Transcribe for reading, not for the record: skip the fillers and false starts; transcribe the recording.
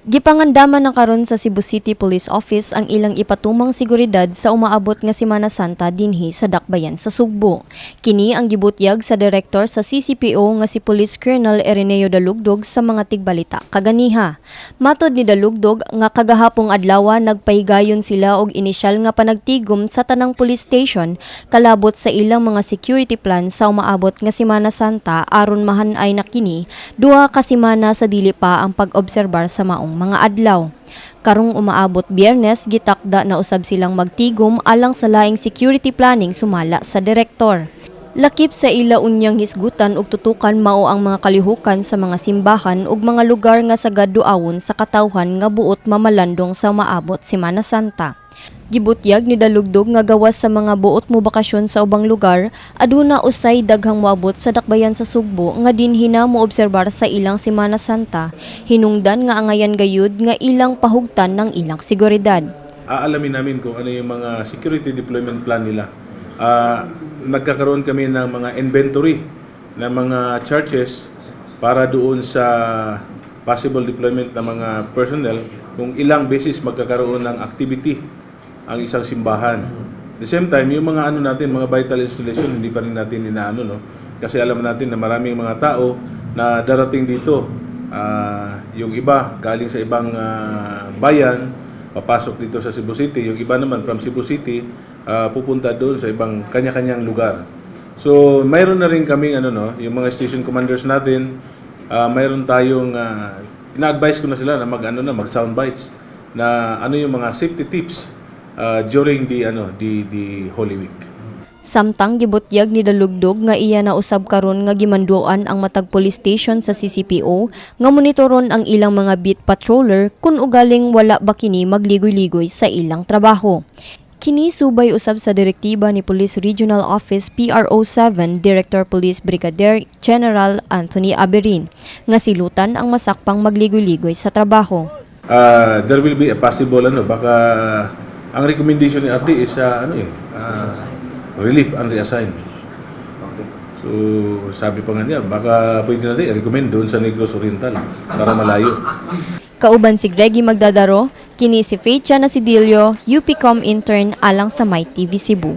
Gipangandaman na karon sa Cebu City Police Office ang ilang ipatumang seguridad sa umaabot nga Semana Santa dinhi sa Dakbayan sa Sugbo. Kini ang gibutyag sa direktor sa CCPO nga si Police Colonel Erineo Dalugdog sa mga tigbalita kaganiha. Matod ni Dalugdog nga kagahapong adlaw nagpahigayon sila og inisyal nga panagtigom sa tanang police station kalabot sa ilang mga security plan sa umaabot nga Semana Santa aron mahan-ay na kini duha ka semana sa dili pa ang pag-obserbar sa maong mga adlaw. Karong umaabot Biyernes, gitakda na usab silang magtigom alang sa laing security planning sumala sa direktor. Lakip sa ila unyang hisgutan ug tutukan mao ang mga kalihukan sa mga simbahan ug mga lugar nga sagad duawon sa katawhan nga buot mamalandong sa umaabot Semana Santa. Gibutyag ni Dalugdog nga gawas sa mga buot mo bakasyon sa ubang lugar, aduna usay daghang moabot sa Dakbayan sa Sugbo nga dinhi na moobserbar sa ilang Semana Santa, hinungdan nga angayan gayud nga ilang pahugtan ng ilang seguridad. Aalamin namin kung ano yung mga security deployment plan nila. Nagkakaroon kami ng mga inventory ng mga churches para doon sa possible deployment ng mga personnel kung ilang beses magkakaroon ng activity ang isang simbahan. At the same time, yung mga natin, mga vital installation, hindi pa rin natin inaano, no? Kasi alam natin na maraming mga tao na darating dito. Yung iba, galing sa ibang bayan, papasok dito sa Cebu City. Yung iba naman from Cebu City, pupunta doon sa ibang kanya-kanyang lugar. So, mayroon na rin kaming, yung mga station commanders natin, mayroon tayong, ina-advise ko na sila na mag-sound bites, na ano yung mga safety tips during the Holy Week. Samtang gibutyag ni Dalugdog nga iya na usab karon nga gimanduan ang matag police station sa CCPO nga monitoron ang ilang mga beat patroller kun ugaling wala ba kini magligoy-ligoy sa ilang trabaho. Kini subay usab sa direktiba ni Police Regional Office PRO7 Director Police Brigadier General Anthony Aberin nga silutan ang masakpang magligoy-ligoy sa trabaho. There will be a possible baka ang recommendation ni RD is relief and reassign. So sabi pa nga niya baka pwede natin i-recommend doon sa Negros Oriental para malayo. Kauban si Greggy Magdadaro, kini si Faithia Nasidilio, UPCOM intern alang sa My TV Cebu.